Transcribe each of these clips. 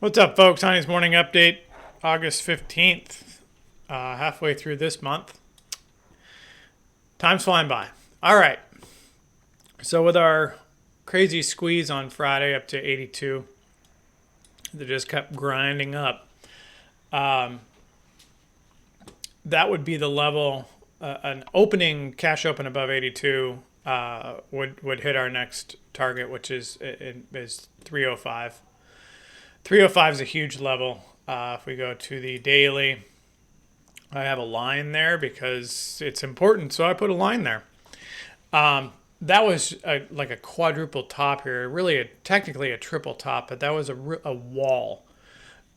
What's up, folks? Honey's Morning Update, August 15th, halfway through this month. Time's flying by. All right. So, with our crazy squeeze on Friday up to 82, that just kept grinding up, that would be the level, an opening cash open above 82 would hit our next target, which is 305. 305 is a huge level. If we go to the daily, I have a line there because it's important, so I put a line there. That was like a quadruple top here, really technically a triple top, but that was a wall.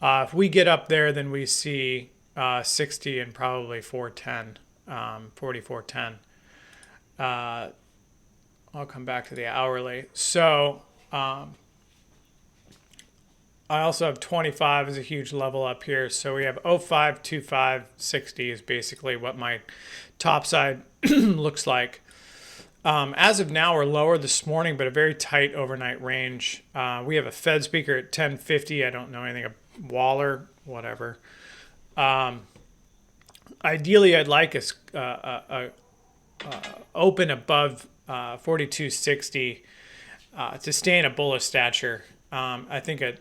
If we get up there, then we see 60 and probably 410, 4410. I'll come back to the hourly. So I also have 25 as a huge level up here. So we have 05, 25, 60 is basically what my top side looks like. As of now, we're lower this morning, but a very tight overnight range. We have a Fed speaker at 10:50. I don't know anything of Waller, whatever. Ideally, I'd like a open above 42.60 to stay in a bullish stature. I think a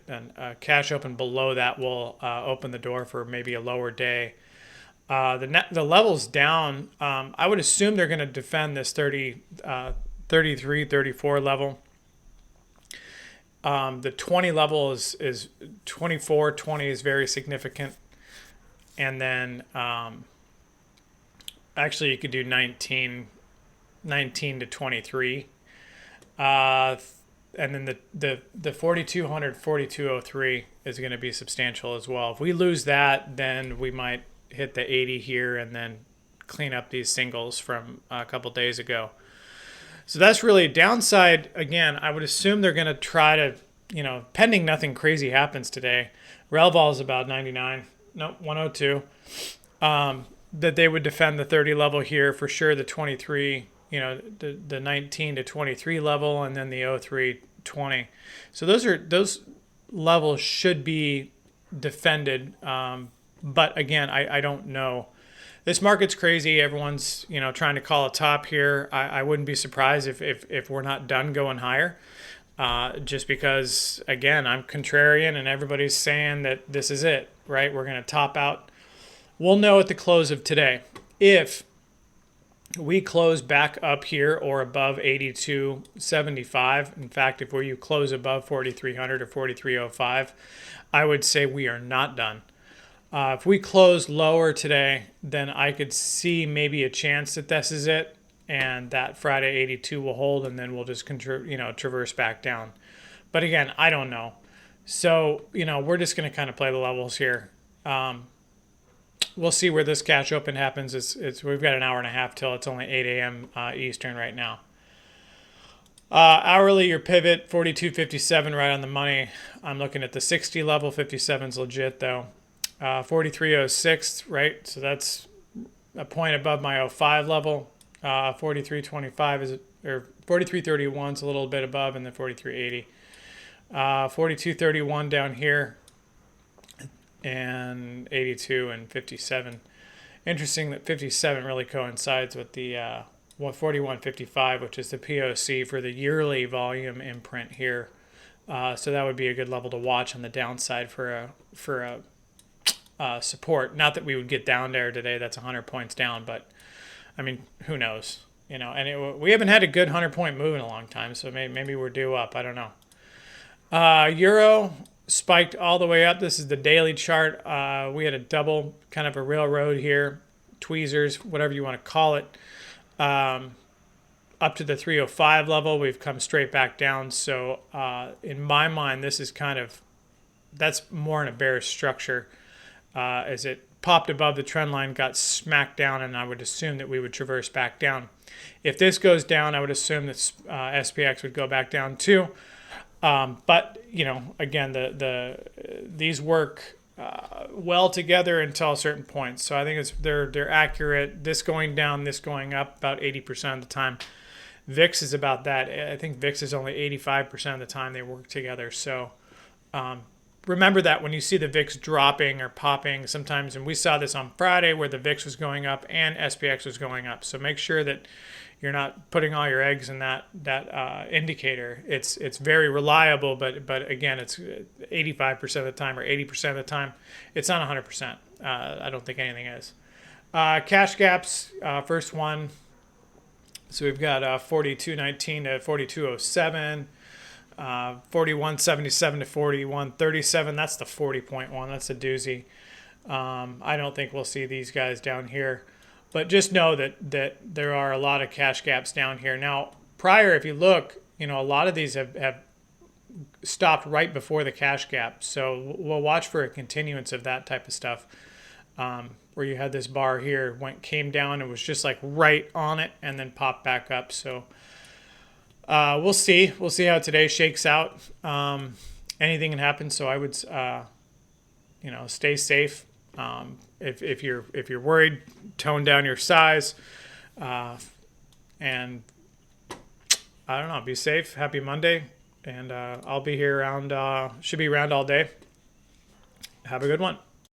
cash open below that will open the door for maybe a lower day. The levels down, I would assume they're going to defend this 33, 34 level. The 20 level is 24, 20 is very significant. And then actually you could do 19 to 23. And then the 4200, 4203 is going to be substantial as well. If we lose that, then we might hit the 80 here and then clean up these singles from a couple days ago. So that's really downside. Again, I would assume they're going to try to, pending nothing crazy happens today. Relvol is about 99, 102. That they would defend the 30 level here for sure. The 23. The 19 to 23 level, and then the 03, 20. So those levels should be defended. But again, I don't know. This market's crazy. Everyone's trying to call a top here. I wouldn't be surprised if we're not done going higher. Just because again, I'm contrarian and everybody's saying that this is it, right? We're going to top out. We'll know at the close of today if we close back up here or above 82.75. In fact, if you close above 4,300 or 4,305, I would say we are not done. If we close lower today, then I could see maybe a chance that this is it, and that Friday 82 will hold, and then we'll just traverse back down. But again, I don't know. So we're just going to kind of play the levels here. We'll see where this cash open happens. We've got an hour and a half till it's only 8 a.m. Eastern right now. Hourly, your pivot 42.57 right on the money. I'm looking at the 60 level. 57's legit though. 43.06 right. So that's a point above my 05 level. 43.25 is or 43.31 is a little bit above, and then 43.80. 42.31 down here. And 82 and 57. Interesting that 57 really coincides with the 41.55, which is the POC for the yearly volume imprint here. So that would be a good level to watch on the downside for a support. Not that we would get down there today. That's 100 points down, but I mean, who knows? And we haven't had a good 100-point move in a long time, so maybe we're due up. I don't know. Euro spiked all the way up. This is the daily chart. We had a double kind of a railroad here, tweezers, whatever you want to call it, up to the 305 level. We've come straight back down. So in my mind, this is that's more in a bearish structure as it popped above the trend line, got smacked down, and I would assume that we would traverse back down. If this goes down, I would assume that SPX would go back down too. But again, these work well together until a certain point. So I think they're accurate. This going down, this going up about 80% of the time. VIX is about that. I think VIX is only 85% of the time they work together. So remember that when you see the VIX dropping or popping sometimes, and we saw this on Friday where the VIX was going up and SPX was going up. So make sure that you're not putting all your eggs in that indicator. It's very reliable, but again, it's 85% of the time or 80% of the time. It's not 100%. I don't think anything is. Cash gaps, first one. So we've got 42.19 to 42.07. 41.77 to 41.37. That's the 40.1. That's a doozy. I don't think we'll see these guys down here, but just know that there are a lot of cash gaps down here. Now, prior, if you look, a lot of these have stopped right before the cash gap. So we'll watch for a continuance of that type of stuff. Where you had this bar here, came down, and was just like right on it, and then popped back up. So we'll see how today shakes out. Anything can happen, so I would stay safe. If you're worried, tone down your size, and I don't know, be safe. Happy Monday, and I'll be here around, should be around all day. Have a good one.